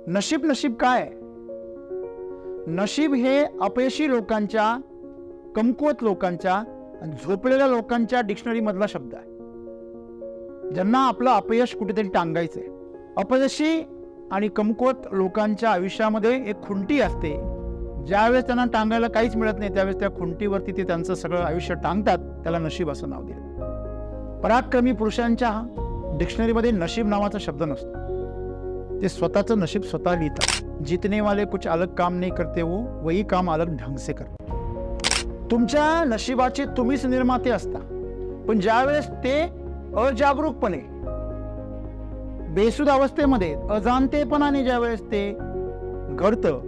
नशीब नशीब काय? नशीब हे अपयशी लोकांच्या, कमकुवत लोकांच्या, झोपलेल्या लोकांच्या डिक्शनरी मधला शब्द आहे, ज्यांना आपलं अपयश कुठेतरी टांगायचंय. अपयशी आणि कमकुवत लोकांच्या आयुष्यामध्ये एक खुंटी असते. ज्यावेळेस त्यांना टांगायला काहीच मिळत नाही त्यावेळेस त्या खुंटीवरती ते त्यांचं सगळं आयुष्य टांगतात. त्याला नशीब असं नाव दिलं. पराक्रमी पुरुषांच्या डिक्शनरीमध्ये नशीब नावाचा शब्द नसतो. ते स्वतःचं नशीब स्वतः लिहितात. जीतने वाले कुछ अलग काम नहीं करते, वो वही काम अलग ढंग से करते. तुमच्या नशिबाचे तुम्हीच निर्माते असता, पण ज्यावेळेस ते अजागरूकपणे, बेसूद अवस्थेमध्ये, अजाणतेपणाने ज्यावेळेस ते घडतं,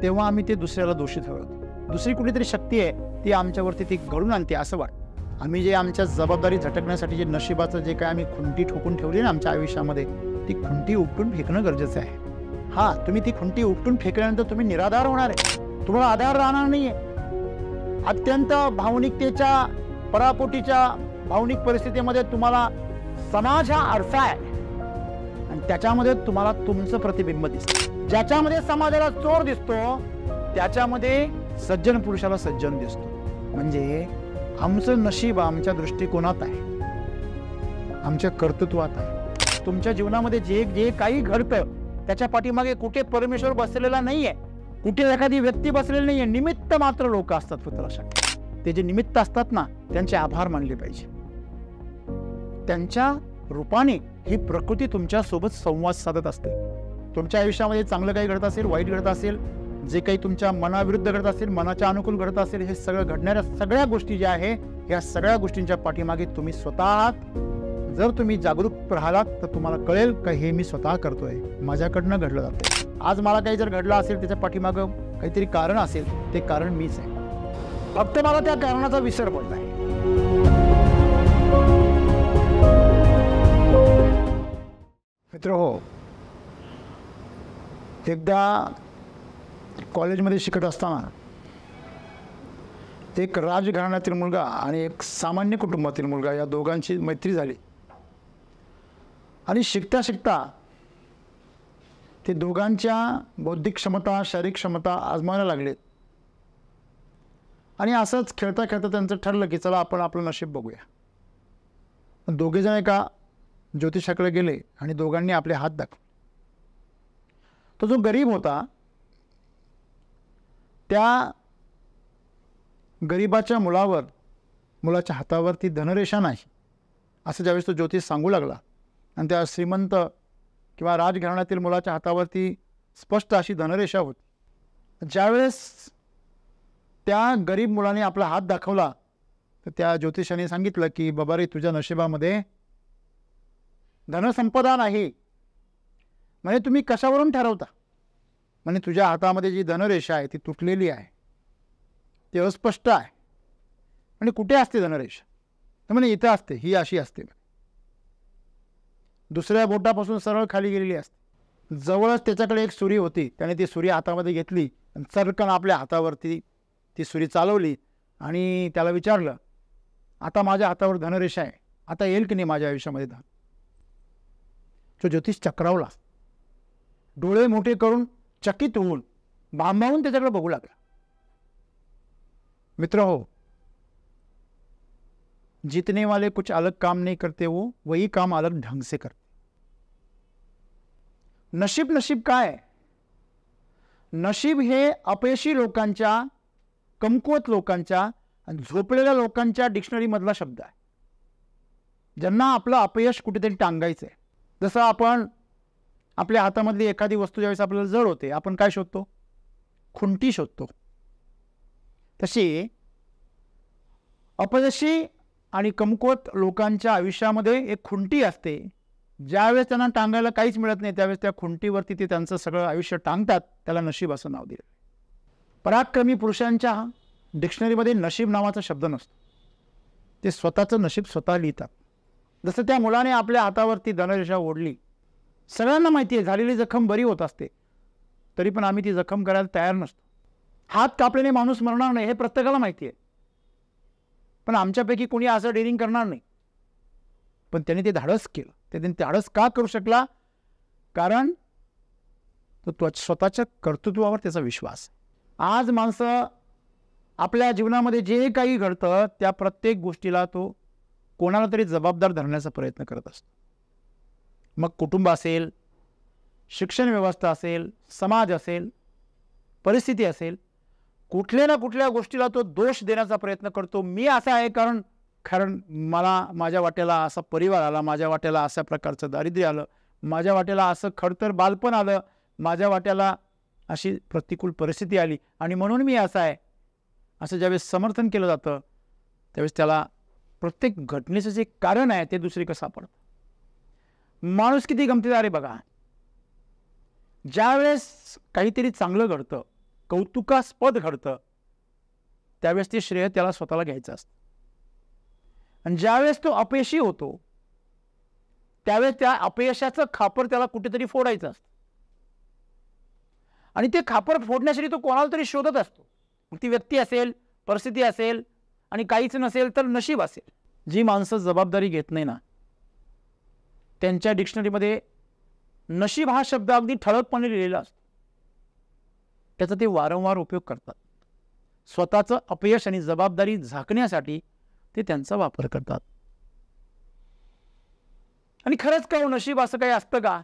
तेव्हा आम्ही ते दुसऱ्याला दोषी ठरवतो. दुसरी कुठलीतरी शक्ती आहे ती आमच्यावरती ती घडून आणते असं वाटतं. आम्ही जे आमच्या जबाबदारी झटकण्यासाठी जे नशिबाचं जे काय आम्ही खुंटी ठोकून ठेवली ना आमच्या आयुष्यामध्ये, ती खुंटी उपटून फेकणं गरजेचं आहे. हा, तुम्ही ती खुंटी उपटून फेकल्यानंतर तुम्ही निराधार होणार आहे. तुम्हाला आधार राहणार नाहीये. अत्यंत भावनिकतेच्या, परापोटीच्या भावनिक परिस्थितीमध्ये तुम्हाला समाज हा आरसा आहे आणि त्याच्यामध्ये तुम्हाला तुमचं प्रतिबिंब दिसतं. ज्याच्यामध्ये समाजाला चोर दिसतो त्याच्यामध्ये सज्जन पुरुषाला सज्जन दिसतो. म्हणजे आमचं नशीब आमच्या दृष्टिकोनात आहे, आमच्या कर्तृत्वात आहे. तुमच्या जीवनामध्ये जे जे काही घडतं त्याच्या पाठीमागे कुठे परमेश्वर बसलेला नाहीये, कुठे एखादी व्यक्ती बसलेली नाहीये. निमित्त मात्र लोक असतात पुत्रासाठी. ते जे निमित्त असतात ना त्यांचे आभार मानले पाहिजे. त्यांच्या रूपाने ही प्रकृती तुमच्या सोबत संवाद साधत असते. तुमच्या आयुष्यामध्ये चांगलं काही घडत असेल, वाईट घडत असेल, जे काही तुमच्या मनाविरुद्ध घडत असेल, मनाच्या अनुकूल घडत असेल, हे सगळं घडणाऱ्या सगळ्या गोष्टी ज्या आहे या सगळ्या गोष्टींच्या पाठीमागे तुम्ही स्वतः आहात. जर तुम्ही जागरूक राहिलात तर तुम्हाला कळेल का हे मी स्वतः करतोय, माझ्याकडनं घडलं जातंय. आज मला काही जर घडलं असेल त्याच्या पाठीमागं काहीतरी कारण असेल, ते कारण मीच आहे. फक्त मला त्या कारणाचा विसर पडला आहे. मित्र हो, एकदा कॉलेजमध्ये शिकत असताना एक राजघराण्यातील मुलगा आणि एक सामान्य कुटुंबातील मुलगा या दोघांची मैत्री झाली आणि शिकता शिकता ते दोघांच्या बौद्धिक क्षमता, शारीरिक क्षमता आजमायला लागले आणि असंच खेळता खेळता त्यांचं ठरलं की चला आपण आपलं नशीब बघूया. दोघेजण एका ज्योतिषाकडे गेले आणि दोघांनी आपले हात दाखवले. तो जो गरीब होता त्या गरीबाच्या मुलाच्या हातावरती धनरेषा नाही असं ज्यावेळेस तो ज्योतिष सांगू लागला आणि त्या श्रीमंत किंवा राजघराण्यातील मुलाच्या हातावरती स्पष्ट अशी धनरेषा होती. ज्यावेळेस त्या गरीब मुलाने आपला हात दाखवला तर त्या ज्योतिषाने सांगितलं की बाबा रे, तुझ्या नशिबामध्ये धनसंपदा नाही. म्हणजे तुम्ही कशावरून ठरवता? म्हणजे तुझ्या हातामध्ये जी धनरेषा आहे ती तुटलेली आहे, ती अस्पष्ट आहे. म्हणजे कुठे असते धनरेषा? तर म्हणजे इथं असते, ही अशी असते, दुसऱ्या बोटापासून सरळ खाली गेलेली असते. जवळच त्याच्याकडे एक सुरी होती. त्याने ती सुरी हातामध्ये घेतली आणि चरकन आपल्या हातावरती ती सुरी चालवली आणि त्याला विचारलं, आता माझ्या हातावर धनरेषा आहे, आता येईल की नाही माझ्या आयुष्यामध्ये धन? तो ज्योतिष चक्रावला, डोळे मोठे करून चकित होऊन भांबावून त्याच्याकडे बघू लागला. मित्र हो, जीतने वाले कुछ अलग काम नहीं करते, वो वही काम अलग ढंग से करते. नशीब नशीब काय? नशीब हे अपयशी लोकांच्या, कमकुवत लोकांच्या आणि झोपलेल्या लोकांच्या डिक्शनरी मधला शब्द आहे, ज्यांना आपलं अपयश कुठेतरी टांगायचंय. जसं आपण आपल्या हातामधली एखादी वस्तू ज्यावेळेस आपल्याला जड होते, आपण काय शोधतो? खुंटी शोधतो. तशी अपयशी आणि कमकुवत लोकांच्या आयुष्यामध्ये एक खुंटी असते. ज्यावेळेस त्यांना टांगायला काहीच मिळत नाही त्यावेळेस त्या खुंटीवरती ते त्यांचं सगळं आयुष्य टांगतात. त्याला नशीब असं नाव दिलं. पराक्रमी पुरुषांच्या डिक्शनरीमध्ये नशीब नावाचा शब्द नसतो. ते स्वतःचं नशीब स्वतः लिहितात. जसं त्या मुलाने आपल्या हातावरती धनरेषा ओढली. सगळ्यांना माहिती आहे झालेली जखम बरी होत असते, तरी पण आम्ही ती जखम करायला तयार नसतो. हात कापल्याने माणूस मरणार नाही हे प्रत्येकाला माहिती आहे, पण आमच्यापैकी कोणी असं डेअरिंग करणार नाही. पण त्याने ते धाडस केलं. त्याने धाडस का करू शकला? कारण तर स्वतःच्या कर्तृत्वावर त्याचा विश्वास. आज माणसं आपल्या जीवनामध्ये जे काही घडतं त्या प्रत्येक गोष्टीला तो कोणाला तरी जबाबदार धरण्याचा प्रयत्न करत असतो. मग कुटुंब असेल, शिक्षण व्यवस्था असेल, समाज असेल, परिस्थिती असेल, कुठल्या ना कुठल्या गोष्टीला तो दोष देण्याचा प्रयत्न करतो. मी असा आहे कारण मला माझ्या वाट्याला असा परिवार आला, माझ्या वाट्याला अशा प्रकारचं दारिद्र्य आलं, माझ्या वाट्याला असं खडतर बालपण आलं, माझ्या वाट्याला अशी प्रतिकूल परिस्थिती आली आणि म्हणून मी असा आहे, असं ज्यावेळेस समर्थन केलं जातं त्यावेळेस त्याला प्रत्येक घटनेचं जे कारण आहे ते दुसरीकडे सापडतं. माणूस किती गमतीदार आहे बघा. ज्यावेळेस काहीतरी चांगलं घडतं, कौतुकास्पद घडतं, त्यावेळेस ते श्रेय त्याला स्वतःला घ्यायचं असतं. आणि ज्यावेळेस तो अपयशी होतो त्यावेळेस त्या अपयशाचं खापर त्याला कुठेतरी फोडायचं असतं आणि ते खापर फोडण्यासाठी तो कोणाला तरी शोधत असतो. ती व्यक्ती असेल, परिस्थिती असेल आणि काहीच नसेल तर नशीब असेल. जी माणसं जबाबदारी घेत नाही ना, त्यांच्या डिक्शनरीमध्ये नशीब हा शब्द अगदी ठळकपणे लिहिलेला असतो. त्याचा ते वारंवार उपयोग करतात. स्वतःचं अपयश आणि जबाबदारी झाकण्यासाठी ते त्यांचा वापर करतात. आणि खरंच का नशीब असं काही असतं का?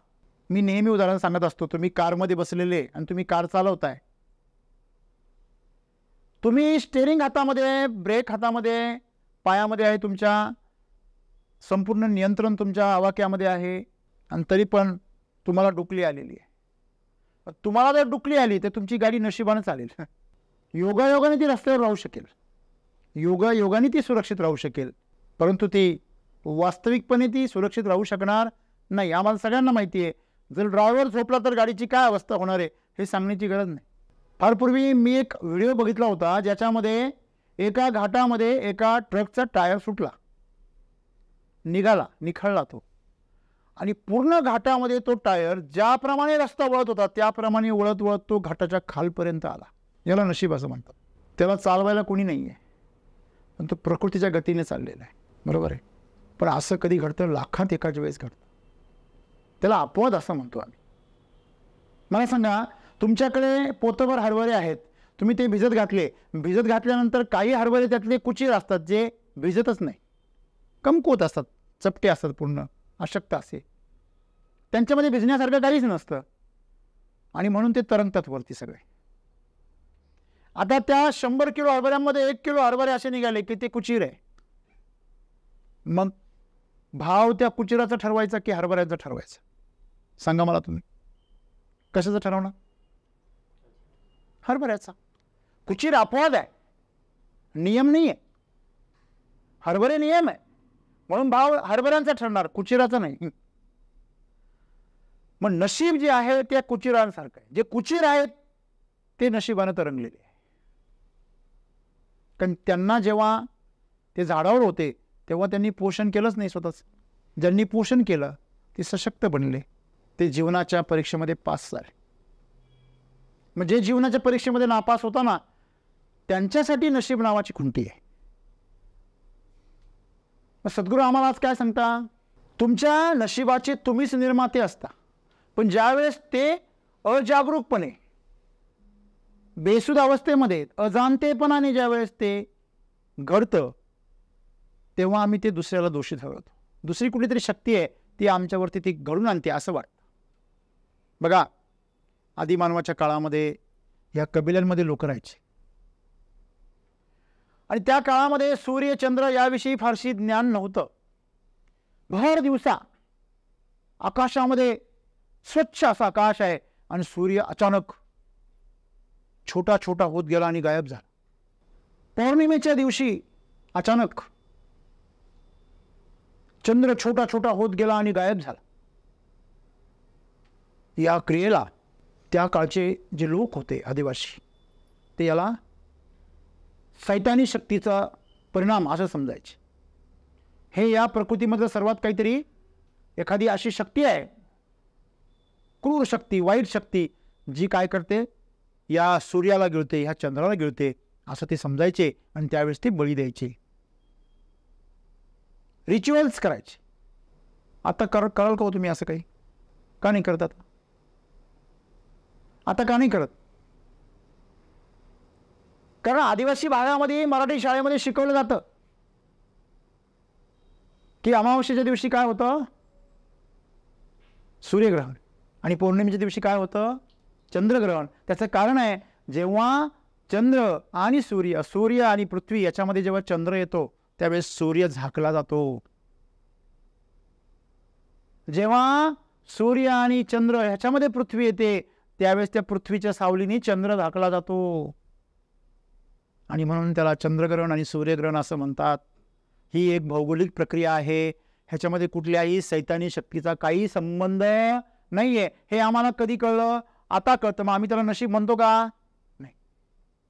मी नेहमी उदाहरण सांगत असतो. तुम्ही कारमध्ये बसलेले आणि तुम्ही कार चालवताय, तुम्ही स्टेअरिंग हातामध्ये, ब्रेक हातामध्ये, पायामध्ये आहे तुमच्या, संपूर्ण नियंत्रण तुमच्या आवाक्यामध्ये आहे आणि तरी पण तुम्हाला डुकली आलेली आहे. तुम्हाला जर डुकली आली तर तुमची गाडी नशिबानं चालेल. योगायोगाने ती रस्त्यावर राहू शकेल, योगायोगाने ती सुरक्षित राहू शकेल, परंतु ती वास्तविकपणे ती सुरक्षित राहू शकणार नाही. आम्हाला सगळ्यांना माहिती आहे, जर ड्रायव्हर झोपला तर गाडीची काय अवस्था होणार आहे हे सांगण्याची गरज नाही. फार पूर्वी मी एक व्हिडिओ बघितला होता ज्याच्यामध्ये एका घाटामध्ये एका ट्रकचा टायर सुटला, निखळला तो, आणि पूर्ण घाटामध्ये तो टायर ज्याप्रमाणे रस्ता वळत होता त्याप्रमाणे वळत वळत तो घाटाच्या खालपर्यंत आला. याला नशीब असं म्हणतात. त्याला चालवायला कोणी नाही आहे, पण तो प्रकृतीच्या गतीने चाललेला आहे. बरोबर आहे. पण असं कधी घडतं? लाखात एकाच वेळेस घडतं. त्याला अपवाद असं म्हणतो आम्ही. मला सांगा, तुमच्याकडे पोतभर हरभरे आहेत, तुम्ही ते भिजत घातल्यानंतर काही हरभरे त्यातले कुचीर असतात जे भिजतच नाही, कमकुवत असतात, चपटे असतात, पूर्ण अशक्त असे, त्यांच्यामध्ये भिजण्यासारखं काहीच नसतं आणि म्हणून ते तरंगतात वरती सगळे. आता त्या 100 किलो हरभऱ्यांमध्ये 1 किलो हरभरे असे निघाले की ते कुचीर आहे. मग भाव त्या कुचिराचा ठरवायचा की हरभऱ्याचा ठरवायचा? सांगा मला तुम्ही. कशाचं ठरवणार? हरभऱ्याचा. कुचीर अपवाद आहे, नियम नाही आहे. हरभरे नियम आहे म्हणून भाव हरभऱ्यांचा ठरणार, कुचिराचा नाही. मग नशीब जे आहे त्या कुचिरांसारखं आहे. जे कुचीर आहेत ते नशिबानं तरंगलेले आहे. कारण त्यांना जेव्हा ते झाडावर होते तेव्हा त्यांनी पोषण केलंच नाही स्वतःच. ज्यांनी पोषण केलं ते सशक्त बनले, ते जीवनाच्या परीक्षेमध्ये पास झाले. म्हणजे जीवनाच्या परीक्षेमध्ये नापास होता ना, त्यांच्यासाठी नशीब नावाची खुंटी आहे. मग सद्गुरू आम्हाला आज काय सांगता? तुमच्या नशिबाचे तुम्हीच निर्माते असता, पण ज्यावेळेस ते अजागरूकपणे, बेसूद अवस्थेमध्ये, अजाणतेपणाने ज्यावेळेस ते घडतं तेव्हा आम्ही ते दुसऱ्याला दोषी ठरवतो. दुसरी कुठलीतरी शक्ती आहे ती आमच्यावरती ती घडून आणते असं वाटतं. बघा, आदिमानवाच्या काळामध्ये या कबिल्यांमध्ये लोक राहायचे आणि त्या काळामध्ये सूर्य चंद्र याविषयी फारशी ज्ञान नव्हतं. भर दिवसा आकाशामध्ये स्वच्छ असं आकाश आहे आणि सूर्य अचानक छोटा छोटा होत गेला आणि गायब झाला. पौर्णिमेच्या दिवशी अचानक चंद्र छोटा छोटा होत गेला आणि गायब झाला. या क्रियेला त्या काळचे जे लोक होते आदिवासी, ते याला सैतानी शक्तीचा परिणाम असं समजायचे. हे या प्रकृतीमधलं सर्वात काहीतरी एखादी अशी शक्ती आहे, क्रूर शक्ती, वाईट शक्ती, जी काय करते, या सूर्याला गिळते, ह्या चंद्राला गिळते असं ते समजायचे आणि त्यावेळेस ते बळी द्यायचे, रिच्युअल्स करायचे. आता कराल का हो तुम्ही असं काही? का नाही करतात? आता का नाही करत? कारण आदिवासी भागामध्ये मराठी शाळेमध्ये शिकवलं जातं की अमावस्येच्या दिवशी काय होतं? सूर्यग्रहण. आणि पौर्णिमेच्या दिवशी काय होतं? चंद्रग्रहण. त्याचं कारण आहे, जेव्हा चंद्र आणि सूर्य आणि पृथ्वी याच्यामध्ये जेव्हा चंद्र येतो त्यावेळेस सूर्य झाकला जातो. जेव्हा सूर्य आणि चंद्र ह्याच्यामध्ये पृथ्वी येते त्यावेळेस त्या पृथ्वीच्या सावलीने चंद्र झाकला जातो. आणि म्हणून त्याला चंद्रग्रहण आणि सूर्यग्रहण असं म्हणतात. ही एक भौगोलिक प्रक्रिया आहे. ह्याच्यामध्ये कुठल्याही सैतानी शक्तीचा काही संबंध नाहीये. हे आम्हाला कधी कळलं? आता कळतं. मग आम्ही त्याला नशीब म्हणतो का? नाही.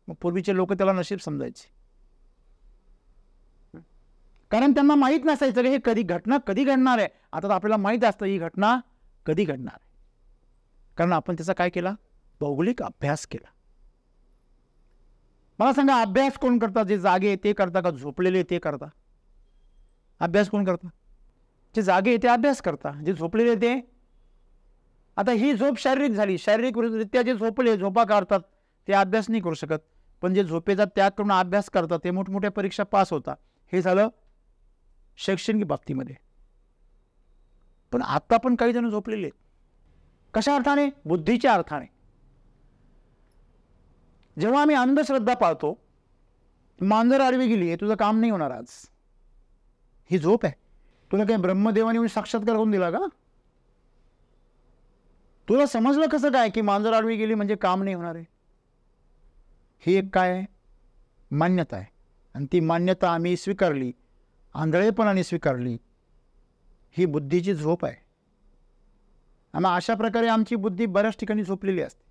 मग पूर्वीचे लोक त्याला नशीब समजायचे, कारण त्यांना माहीत नसायचं की हे घटना कधी घडणार आहे. आता तर आपल्याला माहीत असतं ही घटना कधी घडणार आहे, कारण आपण त्याचा काय केला? भौगोलिक अभ्यास केला. मला सांगा, अभ्यास कोण करतात? जे जागे ते करता का झोपलेले ते करता? अभ्यास कोण करता? जे जागे ते अभ्यास करता, जे झोपलेले ते. आता ही झोप शारीरिक झाली. शारीरिकरित्या जे झोपले, झोपा काढतात ते अभ्यास नाही करू शकत. पण जे झोपेचा त्याग करून अभ्यास करतात ते मोठमोठ्या परीक्षा पास होतात. हे झालं शैक्षणिक बाबतीमध्ये. पण आता पण काही जण झोपलेले आहेत. कशा अर्थाने? बुद्धीच्या अर्थाने. जेव्हा आम्ही अंधश्रद्धा पाळतो, मांजर आडवी गेली, हे तुझं काम नाही होणार आज, ही झोप आहे. तुला काही ब्रह्मदेवाने येऊन साक्षात्कार करून दिला का? तुला समजलं कसं काय की मांजर आडवी गेली म्हणजे काम नाही होणार आहे? ही एक काय आहे? मान्यता आहे. आणि ती मान्यता आम्ही स्वीकारली, आंधळेपणाने स्वीकारली. ही बुद्धीची झोप आहे. आम्ही अशा प्रकारे आमची बुद्धी बऱ्याच ठिकाणी झोपलेली असते.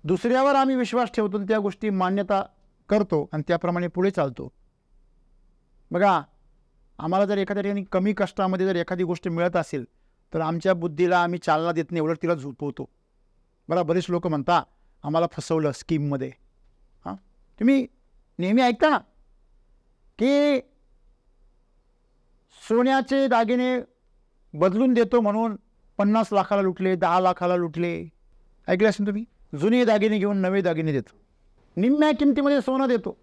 दुसऱ्यावर आम्ही विश्वास ठेवतो, त्या गोष्टी मान्यता करतो आणि त्याप्रमाणे पुढे चालतो. बघा, आम्हाला जर एखाद्या ठिकाणी कमी कष्टामध्ये जर एखादी गोष्ट मिळत असेल तर आमच्या बुद्धीला आम्ही चालना देत नाही, उलट तिला झोपवतो. बरं, बरेच लोक म्हणता आम्हाला फसवलं स्कीममध्ये. हां, तुम्ही नेहमी ऐकता ना की सोन्याचे दागिने बदलून देतो म्हणून 50 लाखाला लुटले, 10 लाखाला लुटले. ऐकले असेल तुम्ही. जुने दागिने घेऊन नवे दागिने देतो, निम्म्या किमतीमध्ये सोनं देतो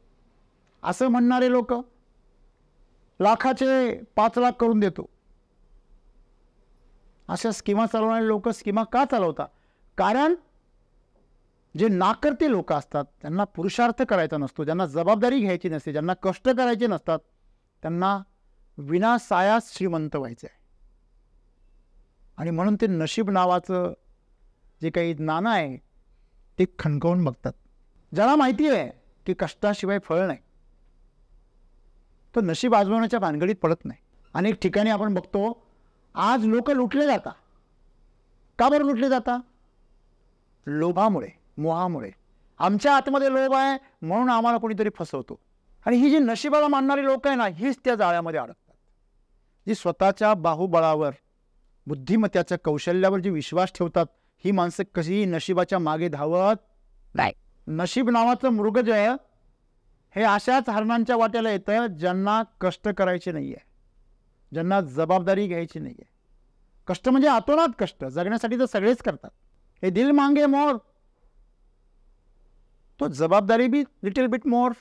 असं म्हणणारे लोक लाखाचे 5 लाख करून देतो. अशा स्कीमा चालवणारे लोक स्कीमा का चालवतात? कारण जे नाकर्ते लोक असतात, त्यांना पुरुषार्थ करायचा नसतो, ज्यांना जबाबदारी घ्यायची नसते, ज्यांना कष्ट करायचे नसतात, त्यांना विनासायास श्रीमंत व्हायचं आहे. आणि म्हणून ते नशीब नावाचं जे काही नाणं आहे ते खणकावून बघतात. ज्याला माहिती आहे की कष्टाशिवाय फळ नाही, तो नशीब आजमावण्याच्या भानगडीत पडत नाही. अनेक ठिकाणी आपण बघतो आज लोक लुटले जातात. का बरं लुटले जातात? लोभामुळे, मोहामुळे. आमच्या आतमध्ये लोभ आहे म्हणून आम्हाला कोणीतरी फसवतो. आणि ही जी नशिबाला मानणारी लोक आहे ना, हीच त्या जाळ्यामध्ये अडकतात. जी स्वतःच्या बाहुबळावर, बुद्धिमत्तेच्या कौशल्यावर जी विश्वास ठेवतात, ही माणसं कशीही नशिबाच्या मागे धावत नाही. नशीब नावाचं मृग जे आहे हे अशाच हरणांच्या वाट्याला येतं ज्यांना कष्ट करायचे नाही आहे, ज्यांना जबाबदारी घ्यायची नाही आहे. कष्ट म्हणजे अतोनात कष्ट, जगण्यासाठी तर सगळेच करतात. हे दिल मांगे मोर, तो जबाबदारी बी लिटिल बिट मोर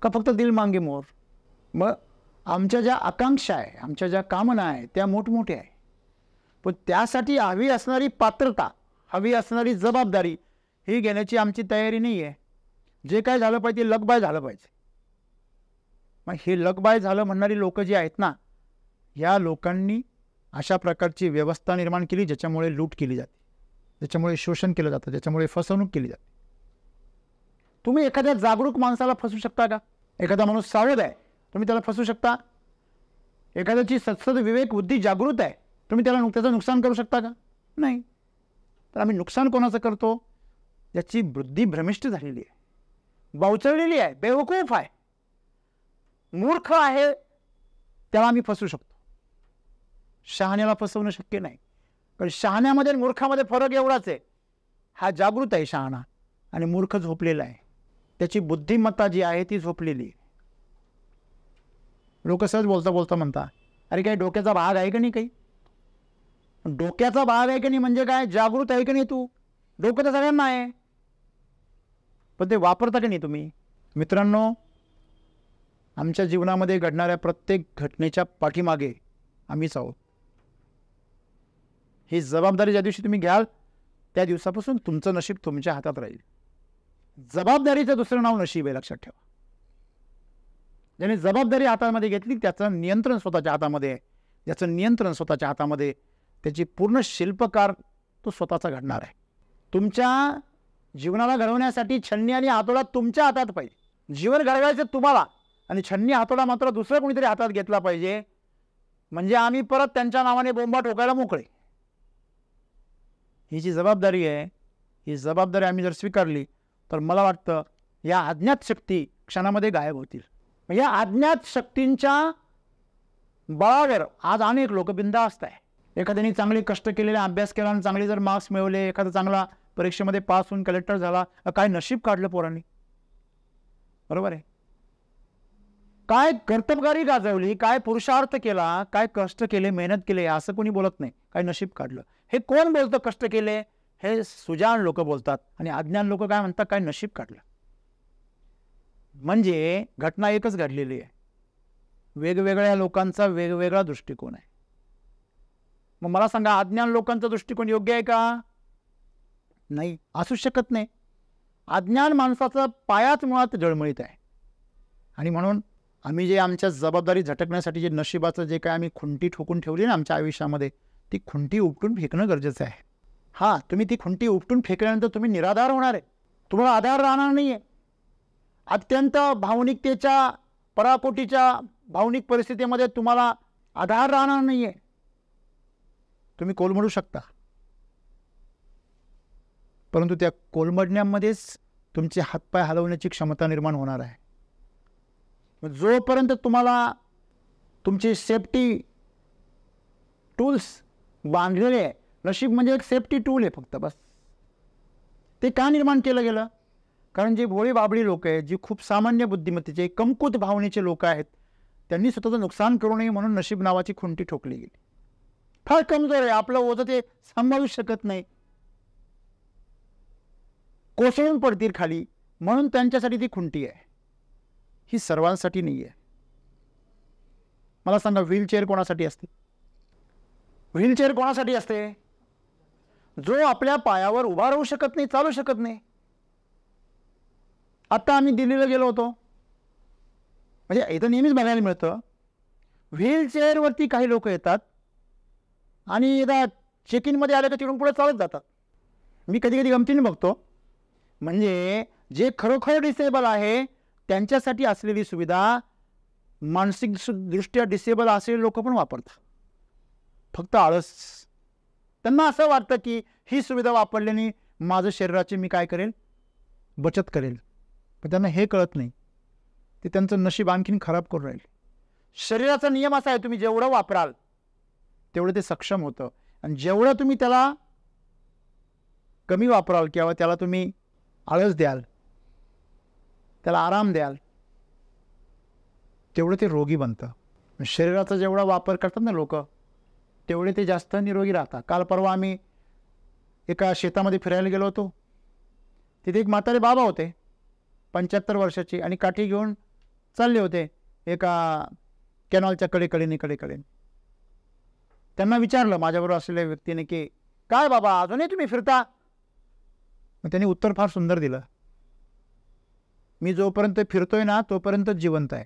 का फक्त दिल मांगे मोर? मग आमच्या ज्या आकांक्षा आहे, आमच्या ज्या कामना आहे त्या मोठमोठ्या आहे, पण त्यासाठी हवी असणारी पात्रता, हवी असणारी जबाबदारी ही घेण्याची आमची तयारी नाही आहे. जे काय झालं पाहिजे ते लकबाय झालं पाहिजे. मग हे लकबाय झालं म्हणणारी लोक जी आहेत ना, या लोकांनी अशा प्रकारची व्यवस्था निर्माण केली ज्याच्यामुळे लूट केली जाते, ज्याच्यामुळे शोषण केलं जातं, ज्याच्यामुळे फसवणूक केली जाते. तुम्ही एखाद्या जागरूक माणसाला फसवू शकता का? एखादा माणूस सावध आहे, तुम्ही त्याला फसवू शकता? एखाद्याची सत्सद विवेक बुद्धी जागृत आहे, तुम्ही त्याचं नुकसान करू शकता का? नाही. तर आम्ही नुकसान कोणाचं करतो? ज्याची बुद्धी भ्रमिष्ट झालेली आहे, बावचळलेली आहे, बेवकूफ आहे, मूर्ख आहे, त्याला आम्ही फसवू शकतो. शहाण्याला फसवणं शक्य नाही. कारण शहाण्यामध्ये आणि मूर्खामध्ये फरक एवढाच आहे, हा जागृत आहे शहाणा आणि मूर्ख झोपलेला आहे. त्याची बुद्धिमत्ता जी आहे ती झोपलेली आहे. लोक सहज बोलता बोलता म्हणता, अरे काही डोक्याचा भाग आहे का नाही? काही डोक्याचा भाग आहे का नाही म्हणजे काय? जागृत आहे का नाही तू? डोकं तर सगळ्यांना आहे. पण ते वापरता की नाही तुम्ही? मित्रांनो, आमच्या जीवनामध्ये घडणाऱ्या प्रत्येक घटनेच्या पाठीमागे आम्हीच आहोत. ही जबाबदारी ज्या दिवशी तुम्ही घ्याल त्या दिवसापासून तुमचं नशीब तुमच्या हातात राहील. जबाबदारीचं दुसरं नाव नशीब आहे, लक्षात ठेवा. ज्याने जबाबदारी हातामध्ये घेतली त्याचं नियंत्रण स्वतःच्या हातामध्ये आहे. ज्याचं नियंत्रण स्वतःच्या हातामध्ये, त्याची पूर्ण शिल्पकार तो स्वतःचा घडणार आहे. तुमच्या जीवनाला घडवण्यासाठी छन्नी आणि हातोडा तुमच्या हातात पाहिजे. जीवन घडवायचं तुम्हाला, आणि छन्नी हातोडा मात्र दुसरं कोणीतरी हातात घेतला पाहिजे. म्हणजे आम्ही परत त्यांच्या नावाने बोंबा ठोकायला मोकळे. ही जी जबाबदारी आहे, ही जबाबदारी आम्ही जर स्वीकारली तर मला वाटतं या अज्ञात शक्ती क्षणामध्ये गायब होतील. या अज्ञात शक्तींच्या बळावर आज अनेक लोक बिनधास्त आहे. एखाद्याने चांगले कष्ट केलेले, अभ्यास केला आणि चांगले जर मार्क्स मिळवले, एखादा चांगला परीक्षेमध्ये पास होऊन कलेक्टर झाला, काय नशीब काढलं पोरांनी, बरोबर आहे. काय कर्तबगारी गाजवली, काय पुरुषार्थ केला, काय कष्ट केले, मेहनत केले, असं कोणी बोलत नाही. काय नशीब काढलं हे कोण बोलतं? कष्ट केले हे सुजाण लोक बोलतात, आणि अज्ञान लोक काय म्हणतात? काय नशीब काढलं. म्हणजे घटना एकच घडलेली आहे, वेगवेगळ्या लोकांचा वेगवेगळा दृष्टिकोन आहे. मग मला सांगा, अज्ञान लोकांचा दृष्टिकोन योग्य आहे का? नाही, असू शकत नाही. अज्ञान माणसाचा पायाच मुळात जळमळीत आहे. आणि म्हणून आम्ही जे आमच्या जबाबदारी झटकण्यासाठी जे नशिबाचं जे काय आम्ही खुंटी ठोकून ठेवली ना आमच्या आयुष्यामध्ये, ती खुंटी उपटून फेकणं गरजेचं आहे. हां, तुम्ही ती खुंटी उपटून फेकल्यानंतर तुम्ही निराधार होणार आहे. तुम्हाला आधार राहणार नाही आहे. अत्यंत भावनिकतेच्या, पराकोटीच्या भावनिक परिस्थितीमध्ये तुम्हाला आधार राहणार नाही आहे. तुम्ही कोलमडू शकता, परंतु त्या कोलमडण्यामध्येच तुमचे हातपाय हलवण्याची क्षमता निर्माण होणार आहे. जोपर्यंत तुम्हाला तुमची सेफ्टी टूल्स बांधलेले आहे, नशीब म्हणजे एक सेफ्टी टूल आहे फक्त, बस. ते का निर्माण केलं गेलं? कारण जे भोळी बाबळी लोक आहेत, जी खूप सामान्य बुद्धिमत्तेचे, कमकुत भावनेचे लोक आहेत, त्यांनी स्वतःचं नुकसान करू नये म्हणून नशीब नावाची खुंटी ठोकली गेली. फार कमजोर आहे, आपलं ओझं ते सांभाळू शकत नाही, कोसळून पडतील खाली, म्हणून त्यांच्यासाठी ती खुंटी आहे. ही सर्वांसाठी नाही आहे. मला सांगा, व्हीलचेअर कोणासाठी असते? व्हीलचेअर कोणासाठी असते? जो आपल्या पायावर उभा राहू शकत नाही, चालू शकत नाही. आता आम्ही दिल्लीला गेलो होतो, म्हणजे इथं नेहमीच बघायला मिळतं, व्हीलचेअरवरती काही लोक येतात आणि एकदा चेक इनमध्ये आले का तिकडून पुढे चालत जातात. मी कधी कधी गमतीने बघतो, म्हणजे जे खरोखर डिसेबल आहे त्यांच्यासाठी असलेली सुविधा मानसिक दृष्ट्या डिसेबल असलेले लोक पण वापरतात. फक्त आळस. त्यांना असं वाटतं की ही सुविधा वापरल्याने माझं शरीराची मी काय करेल, बचत करेल. पण त्यांना हे कळत नाही, ते त्यांचं नशीब आणखीन खराब करून राहील. शरीराचा नियम असा आहे, तुम्ही जेवढं वापराल तेवढं ते सक्षम होतं, आणि जेवढं तुम्ही त्याला कमी वापराल किंवा त्याला तुम्ही आळस द्याल, त्याला आराम द्याल, तेवढं ते रोगी बनतं. शरीराचा जेवढा वापर करतात ना लोक, तेवढे ते जास्त निरोगी राहतात. काल परवा आम्ही एका शेतामध्ये फिरायला गेलो होतो. तिथे एक म्हातारे बाबा होते, 75 वर्षाचे, आणि काठी घेऊन चालले होते एका कॅनॉलच्या कडेकडे. त्यांना विचारलं माझ्याबरोबर असलेल्या व्यक्तीने की काय बाबा, अजूनही तुम्ही फिरता? मग त्यांनी उत्तर फार सुंदर दिलं, मी जोपर्यंत फिरतोय ना तोपर्यंत जिवंत आहे.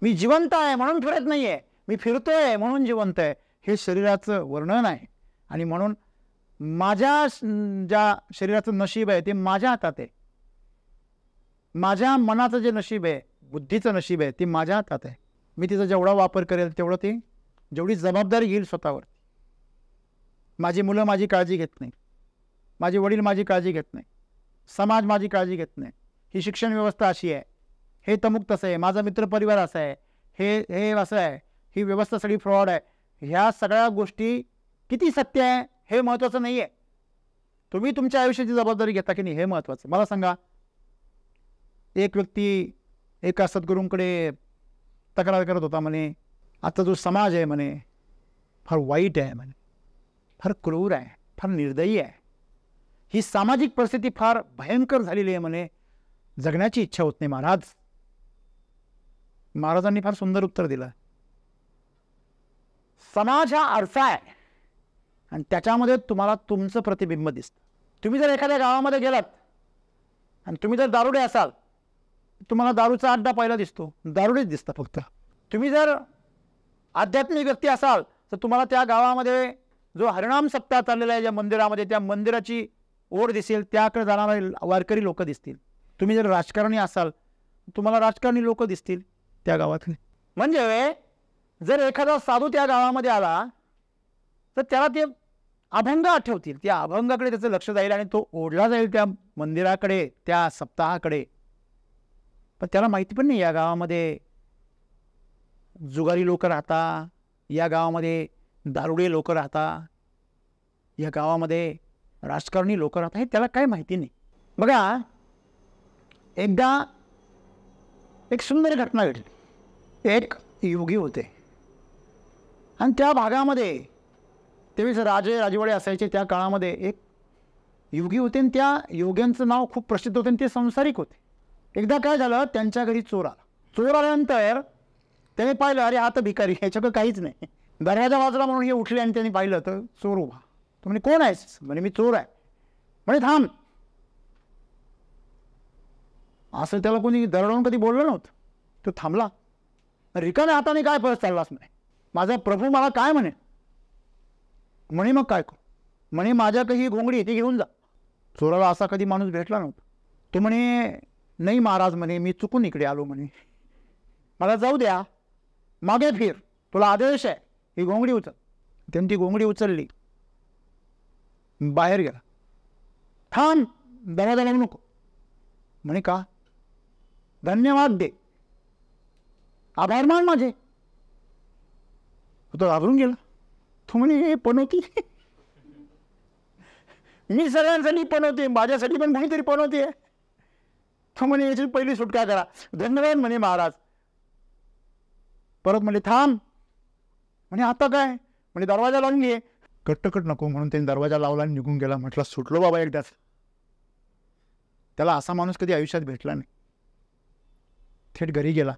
मी जिवंत आहे म्हणून फिरत नाही आहे, मी फिरतोय म्हणून जिवंत आहे. हे शरीराचं वर्णन आहे. आणि म्हणून माझ्या ज्या शरीराचं नशीब आहे ते माझ्या हातात आहे. माझ्या मनाचं जे नशीब आहे, बुद्धीचं नशीब आहे, ते माझ्या हातात आहे. मी तिचा जेवढा वापर करेल तेवढं ते, जेवढी जबाबदारी घेईल स्वतःवर. माझी मुलं माझी काळजी घेत नाही, माझे वडील माझी काळजी घेत नाही, समाज माझी काळजी घेत नाही, ही शिक्षण व्यवस्था अशी आहे, हे तमुक तसं आहे, माझा मित्रपरिवार असा आहे, हे असं आहे, ही व्यवस्था सगळी फ्रॉड आहे. ह्या सगळ्या गोष्टी किती सत्य आहे हे महत्त्वाचं नाही आहे. तुम्ही तुमच्या आयुष्याची जबाबदारी घेता की नाही हे महत्त्वाचं. मला सांगा, एक व्यक्ती एका सद्गुरूंकडे तक्रार करत होता, म्हणे आता जो समाज आहे म्हणे फार वाईट आहे, म्हणे फार क्रूर आहे, फार निर्दयी आहे, ही सामाजिक परिस्थिती फार भयंकर झालेली आहे म्हणे. जगण्याची इच्छा होत नाही महाराज. महाराजांनी फार सुंदर उत्तर दिलं. समाज हा आरसा आहे आणि त्याच्यामध्ये तुम्हाला तुमचं प्रतिबिंब दिसतं. तुम्ही जर एखाद्या गावामध्ये गेलात आणि तुम्ही जर दारुडे असाल, तुम्हाला दारूचा अड्डा पहिला दिसतो, दारुडेच दिसतं फक्त. तुम्ही जर आध्यात्मिक व्यक्ती असाल तर तुम्हाला त्या गावामध्ये जो हरिनाम सप्ताह चाललेला आहे ज्या मंदिरामध्ये, त्या मंदिराची ओढ दिसेल, त्याकडे जाणारे वारकरी लोक दिसतील. तुम्ही जर राजकारणी असाल तुम्हाला राजकारणी लोक दिसतील त्या गावातले. म्हणजे जर एखादा साधू त्या गावामध्ये आला तर त्याला ते अभंग आठवतील, त्या अभंगाकडे त्याचं लक्ष जाईल आणि तो ओढला जाईल त्या मंदिराकडे, त्या सप्ताहाकडे. पण त्याला माहिती पण नाही या गावामध्ये जुगारी लोक राहता, या गावामध्ये दारुडे लोक राहता, या गावामध्ये राजकारणी लोक राहतात, हे त्याला काय माहिती नाही. बघा, एकदा एक सुंदर घटना घडली. एक योगी होते आणि त्या भागामध्ये तेवीस राजे राजवाडे असायचे त्या काळामध्ये. एक योगी होते आणि त्या योग्यांचं नाव खूप प्रसिद्ध होते आणि ते संसारिक होते. एकदा काय झालं, त्यांच्या घरी चोर आला. चोर आल्यानंतर त्याने पाहिलं, अरे हा तर भिकारी, ह्याच्याकडे काहीच नाही. दरवाजा वाजला म्हणून हे उठले आणि त्यांनी पाहिलं तर चोर उभा. तो म्हणे, कोण आहेस? म्हणे, मी चोर आहे. म्हणे, थांब. असं त्याला कोणी दरडून कधी बोललं नव्हतं. तो थांबला. रिकाम्या हाताने काय परत चाललास? म्हणे, माझा प्रभू मला काय म्हणे? म्हणे, मग काय करू? म्हणे, माझ्याकडे ही घोंगडी ती घेऊन जा. चोराला असा कधी माणूस भेटला नव्हता. तो म्हणे, नाही महाराज, म्हणे मी चुकून इकडे आलो, म्हणे मला जाऊ द्या, मागे फिर, तुला आदेश आहे, ही घोंगडी उचल. त्यांनी ती घोंगडी उचलली, बाहेर गेला. थांब, दरवाजा लावू नको. म्हणे, का? धन्यवाद दे, आभार मान माझे. तो घाबरून गेला. तो म्हणे, पनवती मी सगळ्यांसाठी पनवते, माझ्यासाठी पण कोणीतरी पनवते. तो म्हणे, याची पहिली सुटका करा. धन्यवाद म्हणे महाराज. परत म्हणे, थांब. म्हणे, आता काय? म्हणे, दरवाजा लावून घे. कट्टकट नको म्हणून त्यांनी दरवाजा लावला आणि निघून गेला. म्हटलं, सुटलो बाबा एकदाच. त्याला असा माणूस कधी आयुष्यात भेटला नाही. थेट घरी गेला,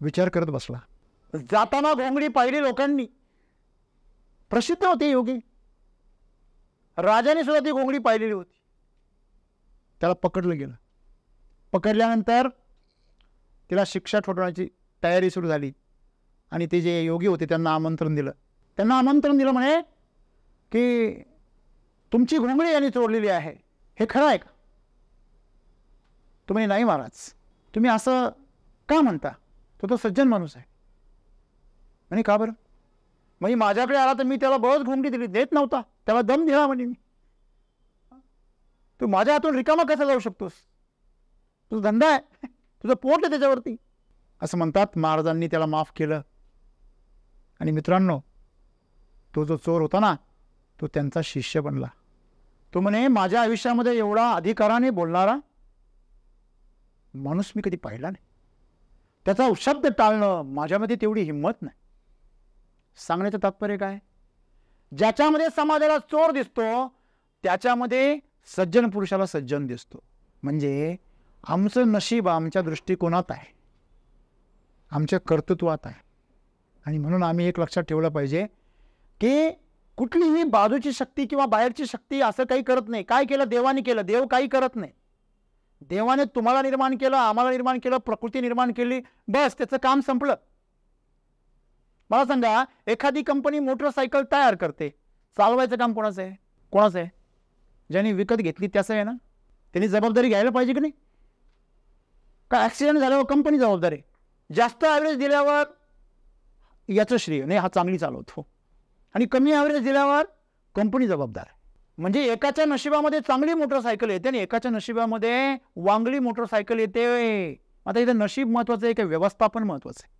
विचार करत बसला. जाताना घोंगडी पाहिली लोकांनी. प्रसिद्ध होते योगी, राजाने सुद्धा ती घोंगडी पाहिलेली होती. त्याला पकडलं गेलं. पकडल्यानंतर तिला शिक्षा ठोठवण्याची तयारी सुरू झाली आणि ते जे योगी होते त्यांना आमंत्रण दिलं. त्यांना आमंत्रण दिलं म्हणे की तुमची घोंगडी यांनी चोरलेली आहे, हे खरं आहे का? तुम्ही, नाही महाराज, तुम्ही असं का म्हणता? तो सज्जन माणूस आहे. म्हणे, का बरं? म्हणजे माझ्याकडे आला तर मी त्याला बळच घोंगडी दिली, देत नव्हता, त्याला दम दिला. म्हणे, मी, तू माझ्या हातून रिकामा कसा जाऊ शकतोस? तुझा धंदा आहे, तुझं पोट आहे त्याच्यावरती. असं म्हणतात. महाराजांनी त्याला माफ केलं. आणि मित्रांनो, तो जो चोर होता ना, तो त्यांचा शिष्य बनला. तो म्हणे, माझ्या आयुष्यामध्ये एवढा अधिकाराने बोलणारा माणूस मी कधी पाहिला नाही. त्याचा शब्द टाळणं माझ्यामध्ये तेवढी हिंमत नाही. सांगण्याचं तात्पर्य काय? ज्याच्यामध्ये समाजाला चोर दिसतो त्याच्यामध्ये सज्जन पुरुषाला सज्जन दिसतो. म्हणजे आमचं नशीब आमच्या दृष्टिकोनात आहे, आमच्या कर्तृत्वात आहे. आणि म्हणून आम्ही एक लक्षात ठेवलं पाहिजे की कुठलीही बाजूची शक्ती किंवा बाहेरची शक्ती असं काही करत नाही. काय केलं? देवाने केलं. देव काही करत नाही. देवाने तुम्हाला निर्माण केलं, आम्हाला निर्माण केलं, प्रकृती निर्माण केली, बस त्याचं काम संपलं. मला सांगा, एखादी कंपनी मोटरसायकल तयार करते, चालवायचं काम कोणाचं आहे? कोणाचं आहे? ज्याने विकत घेतली त्याचं आहे ना. त्यांनी जबाबदारी घ्यायला पाहिजे की नाही? का ॲक्सिडेंट झाल्यावर कंपनी जबाबदार आहे? जास्त ॲव्हरेज दिल्यावर याचं श्रेय नाही, हा चांगली चालवतो, आणि कमी ॲव्हरेज दिल्यावर कंपनी जबाबदार आहे. म्हणजे एकाच्या नशिबामध्ये चांगली मोटरसायकल येते आणि एकाच्या नशिबामध्ये वांगली मोटरसायकल येते. आता इथं नशीब महत्त्वाचं आहे का व्यवस्थापन महत्त्वाचं आहे?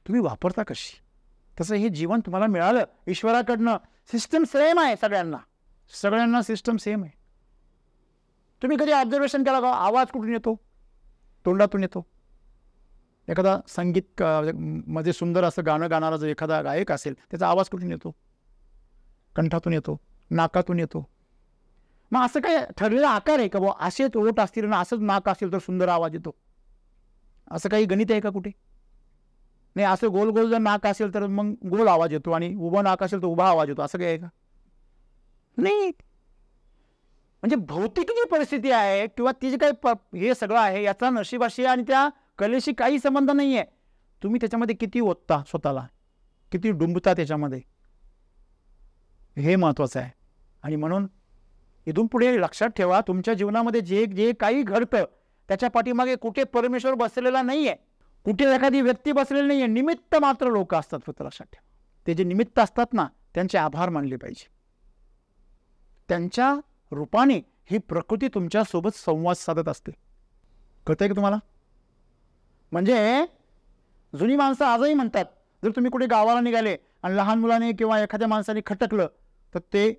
तुम्ही वापरता कशी? तसं हे जीवन तुम्हाला मिळालं ईश्वराकडनं. सिस्टम सेम आहे सगळ्यांना, सगळ्यांना सिस्टम सेम आहे. तुम्ही कधी ऑब्झर्वेशन केला का? आवाज कुठून येतो? तोंडातून येतो. एखादा संगीत मध्ये सुंदर असं गाणं गाणारा जर एखादा गायक असेल, त्याचा आवाज कुठून येतो? कंठातून येतो, नाकातून येतो. मग असं काय ठरलेला आकार आहे का बुवा असेच ओठ असतील आणि असंच नाक असेल तर सुंदर आवाज येतो? असं काही गणित आहे का कुठे? नाही, असं गोल गोल जर नाक असेल तर मग गोल आवाज येतो आणि उभं नाक असेल तर उभा आवाज येतो, असं काही आहे का? नाही. म्हणजे भौतिक जी परिस्थिती आहे किंवा ती जी काही हे सगळं आहे याचा नशिबाशी आणि त्या कलेशी काही संबंध नाही आहे. तुम्ही त्याच्यामध्ये किती ओतता स्वतःला, किती डुंबता त्याच्यामध्ये, हे महत्त्वाचं आहे. आणि म्हणून इथून पुढे लक्षात ठेवा, तुमच्या जीवनामध्ये जे जे काही घडतं त्याच्या पाठीमागे कुठे परमेश्वर बसलेला नाही आहे, कुठे एखादी व्यक्ती बसलेली नाही आहे, निमित्त मात्र लोक असतात. फक्त लक्षात ठेवा, ते जे निमित्त असतात ना त्यांचे आभार मानले पाहिजे. त्यांच्या रूपाने ही प्रकृती तुमच्यासोबत संवाद साधत असते. कळतंय का तुम्हाला? म्हणजे जुनी माणसं आजही म्हणतात, जर तुम्ही कुठे गावाला निघाले आणि लहान मुलाने किंवा एखाद्या माणसाने खटकलं तर ते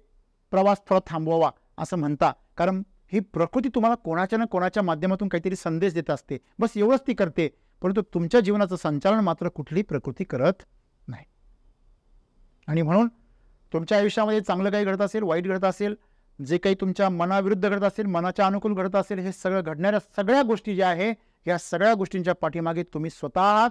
प्रवास थोडा थांबवावा असं म्हणता. कारण ही प्रकृती तुम्हाला कोणाच्या ना कोणाच्या माध्यमातून काहीतरी संदेश देत असते. बस एवढंच ती करते, परंतु तुमच्या जीवनाचं संचालन मात्र कुठलीही प्रकृती करत नाही. आणि म्हणून तुमच्या आयुष्यामध्ये चांगलं काही घडत असेल, वाईट घडत असेल, जे काही तुमच्या मनाविरुद्ध घडत असेल, मनाच्या अनुकूल घडत असेल, हे सगळं घडणाऱ्या सगळ्या गोष्टी ज्या आहे या सगळ्या गोष्टींच्या पाठीमागे तुम्ही स्वतः आहात.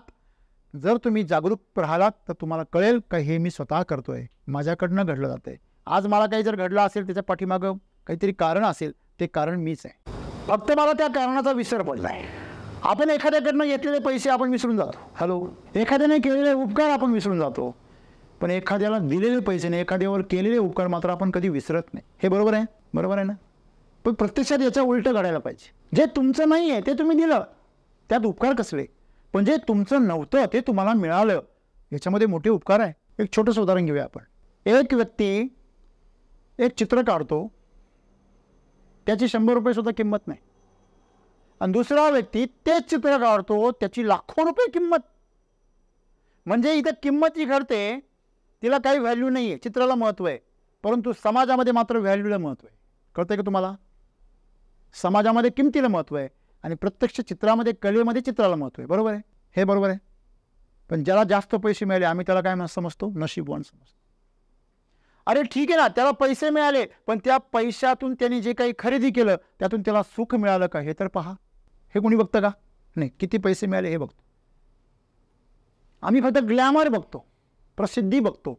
जर तुम्ही जागरूक राहिलात तर तुम्हाला कळेल का हे मी स्वतः करतोय, माझ्याकडनं घडलं जातंय. आज मला काही जर घडलं असेल त्याच्या पाठीमागं काहीतरी कारण असेल, ते कारण मीच आहे. फक्त मला त्या कारणाचा विसर पडला आहे. आपण एखाद्याकडनं घेतलेले पैसे आपण विसरून जातो, एखाद्याने केलेले उपकार आपण विसरून जातो, पण एखाद्याला दिलेले पैसे नाही, एखाद्यावर केलेले उपकार मात्र आपण कधी विसरत नाही. हे बरोबर आहे? बरोबर आहे ना? पण प्रत्यक्षात याच्या उलटं घडायला पाहिजे. जे तुमचं नाही आहे ते तुम्ही दिलं, त्यात उपकार कसले? पण जे तुमचं नव्हतं ते तुम्हाला मिळालं, याच्यामध्ये मोठे उपकार आहे. एक छोटंसं उदाहरण घेऊया आपण. एक व्यक्ती एक चित्र काढतो, त्याची 100 रुपये सुद्धा किंमत नाही, आणि दुसरा व्यक्ती तेच चित्र काढतो, त्याची लाखो रुपये किंमत. म्हणजे इथं किंमत जी घडते तिला काही व्हॅल्यू नाही आहे, चित्राला महत्त्व आहे, परंतु समाजामध्ये मात्र व्हॅल्यूला महत्त्व आहे. कळतंय का तुम्हाला? समाजामध्ये किमतीला महत्त्व आहे आणि प्रत्यक्ष चित्रामध्ये, कलेमध्ये चित्राला महत्त्व आहे. बरोबर आहे? हे बरोबर आहे. पण ज्याला जास्त पैसे मिळाले आम्ही त्याला काय समजतो? नशीबवान समजतो. अरे ठीक आहे ना, त्याला पैसे मिळाले, पण त्या पैशातून त्याने जे काही खरेदी केलं त्यातून त्याला सुख मिळालं का हे तर पहा. हे कोणी बघतं का? नाही. किती पैसे मिळाले हे बघतो आम्ही. फक्त ग्लॅमर बघतो, प्रसिद्धी बघतो.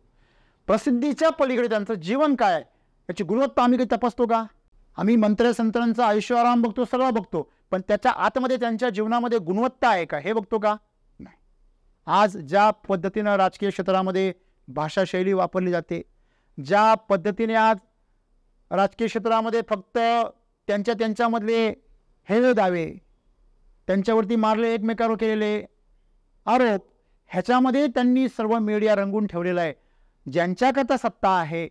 प्रसिद्धीच्या पलीकडे त्यांचं जीवन काय आहे याची गुणवत्ता आम्ही काही तपासतो का? आम्ही मंत्र्या-संत्रांचा ऐशोआराम बघतो, सगळं बघतो, पण त्याच्या आतमध्ये त्यांच्या जीवनामध्ये गुणवत्ता आहे का हे बघतो का? नाही. आज ज्या पद्धतीनं राजकीय क्षेत्रामध्ये भाषाशैली वापरली जाते, ज्या पद्धतीने आज राजकीय क्षेत्रामध्ये फक्त त्यांच्यामधले हे दावे, त्यांच्यावरती मारले एकमेकांवर केलेले आरोप, ह्याच्यामध्ये त्यांनी सर्व मीडिया रंगून ठेवलेला आहे. ज्यांच्याकरता सत्ता आहे,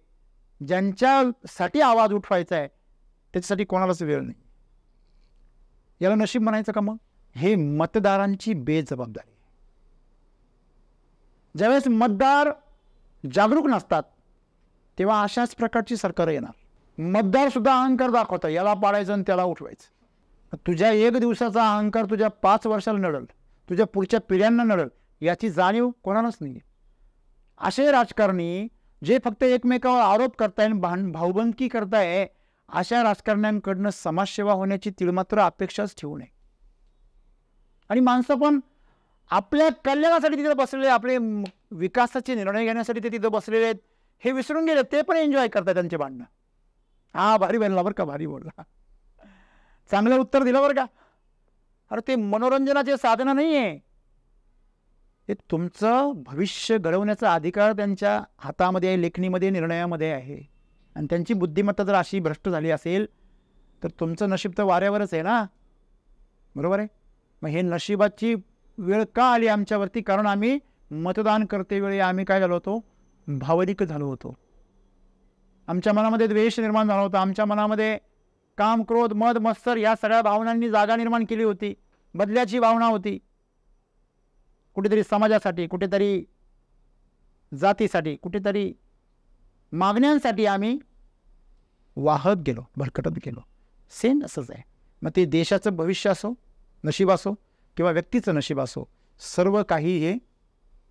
ज्यांच्यासाठी आवाज उठवायचा आहे, त्याच्यासाठी कोणालाच वेळ नाही. याला नशीब म्हणायचं का? मग हे मतदारांची बेजबाबदारी. ज्यावेळेस मतदार जागरूक नसतात तेव्हा अशाच प्रकारची सरकार येणार. मतदार सुद्धा अहंकार दाखवतात, याला पाडायचं आणि त्याला उठवायचं. तुझ्या 1 दिवसाचा अहंकार तुझ्या 5 वर्षाला नडल, तुझ्या पुढच्या पिढ्यांना नडल, याची जाणीव कोणालाच नाही. असे राजकारणी जे फक्त एकमेकावर आरोप करताय, भाऊबंदकी करताय, अशा राजकारण्यांकडनं समाजसेवा होण्याची तिळमात्र अपेक्षाच ठेवू नये. आणि माणसं पण आपल्या कल्याणासाठी तिथे बसलेले, आपले विकासाचे निर्णय घेण्यासाठी ते तिथं बसलेले आहेत हे विसरून गेले. ते पण एन्जॉय करतात त्यांचे भांडणं. भारी बोलला बरं का, भारी बोलला, चांगलं उत्तर दिलं बरं का. अरे ते मनोरंजनाचे साधनं नाही आहे, हे तुमचं भविष्य घडवण्याचा अधिकार त्यांच्या हातामध्ये आहे, लेखणीमध्ये, निर्णयामध्ये आहे. आणि त्यांची बुद्धिमत्ता जर अशी भ्रष्ट झाली असेल तर तुमचं नशीब तर वाऱ्यावरच आहे ना. बरोबर आहे? मग हे नशिबाची वेळ का आली आमच्यावरती? कारण आम्ही मतदान करतेवेळी आम्ही काय झालो होतो? भावनिक झालो होतो. आमच्या मनामध्ये द्वेष निर्माण झाला होता, आमच्या मनामध्ये काम, क्रोध, मद, मत्सर या सगळ्या भावनांनी जागा निर्माण केली होती. बदल्याची भावना होती. कुठेतरी समाजासाठी, कुठेतरी जातीसाठी, कुठेतरी मागण्यांसाठी आम्ही वाहत गेलो, भरकटत गेलो. सेम असंच आहे. मग ते देशाचं भविष्य असो, नशीब असो, किंवा व्यक्तीचं नशीब असो, सर्व काही हे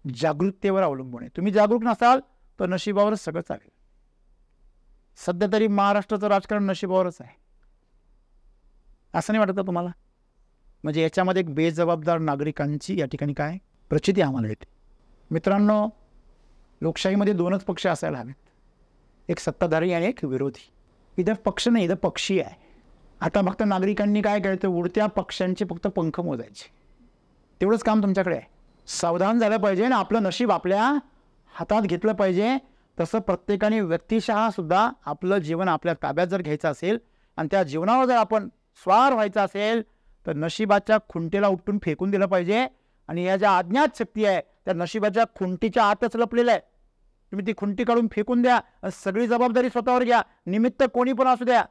जागरूकतेवर अवलंबून आहे. तुम्ही जागरूक नसाल तर नशिबावरच सगळं चालेल. सध्या तरी महाराष्ट्राचं राजकारण नशिबावरच आहे, असं नाही वाटत का तुम्हाला? म्हणजे याच्यामध्ये एक बेजबाबदार नागरिकांची या ठिकाणी काय प्रचिती आम्हाला येते. मित्रांनो, लोकशाहीमध्ये दोनच पक्ष असायला हवेत, एक सत्ताधारी आणि एक विरोधी. इथं पक्ष नाही, इथं पक्षी आहे. आता फक्त नागरिकांनी काय करायचं, उडत्या पक्ष्यांचे फक्त पंख मोजायचे, तेवढंच काम तुमच्याकडे आहे. सावधान झालं पाहिजे आणि आपलं नशीब आपल्या हातात घेतलं पाहिजे. तसं प्रत्येकाने व्यक्तिशः सुद्धा आपलं जीवन आपल्या ताब्यात जर घ्यायचं असेल आणि त्या जीवनावर जर आपण स्वार व्हायचा असेल तर नशिबाच्या खुंटीला उपटून फेकून दिलं पाहिजे. आणि या ज्या अज्ञात शक्ती आहे त्या नशिबाच्या खुंटीच्या आतच लपलेल्या आहे. तुम्ही ती खुंटी काढून फेकून द्या, सगळी जबाबदारी स्वतःवर घ्या. निमित्त कोणी पण असू द्या.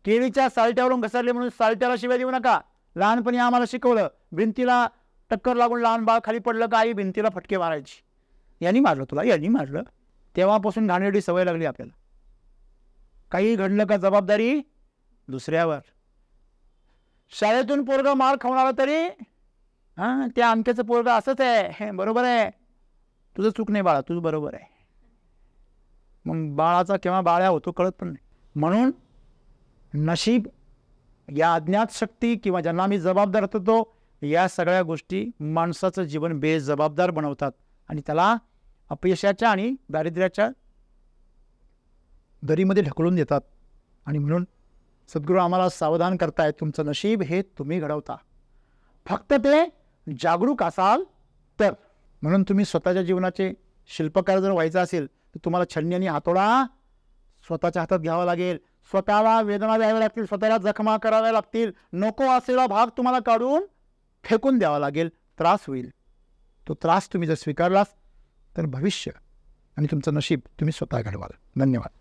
केळीच्या सालट्यावरून घसरले म्हणून सालट्याला शिव्या देऊ नका. लहानपणी आम्हाला शिकवलं, भिंतीला टक्कर लागून लहान बाळ खाली पडलं का आई भिंतीला फटके मारायची. यांनी मारलं तुला, यांनी मारलं. तेव्हापासून घाणेरडी सवय लागली आपल्याला. काही घडलं का जबाबदारी दुसऱ्यावर. शाळेतून पोरगा मार खाऊन आला तरी हां त्या आमक्याचं पोरगा असंच आहे, बरोबर आहे, तुझं चूक नाही बाळा, तुझं बरोबर आहे. मग बाळाचा केव्हा बाळ्या होतो कळत पण नाही. म्हणून नशीब, या अज्ञात शक्ती किंवा ज्यांना आम्ही जबाबदार होतो, या सगळ्या गोष्टी माणसाचं जीवन बेजबाबदार बनवतात आणि त्याला अपयशाच्या आणि दारिद्र्याच्या दरीमध्ये ढकलून देतात. आणि म्हणून सद्गुरू आम्हाला सावधान करतायत, तुमचं नशीब हे तुम्ही घडवता, फक्त ते जागरूक असाल तर. म्हणून तुम्ही स्वतःच्या जीवनाचे शिल्पकार जर व्हायचं असेल तर तुम्हाला छन्नी आणि हातोडा स्वतःच्या हातात घ्यावा लागेल. स्वतःला वेदना द्याव्या लागतील, स्वतःला जखमा कराव्या लागतील. नको असलेला भाग तुम्हाला काढून फेकून द्यावा लागेल. त्रास होईल. तो त्रास तुम्ही जर स्वीकारलास तर भविष्य आणि तुमचं नशीब तुम्ही स्वतः घडवाल. धन्यवाद.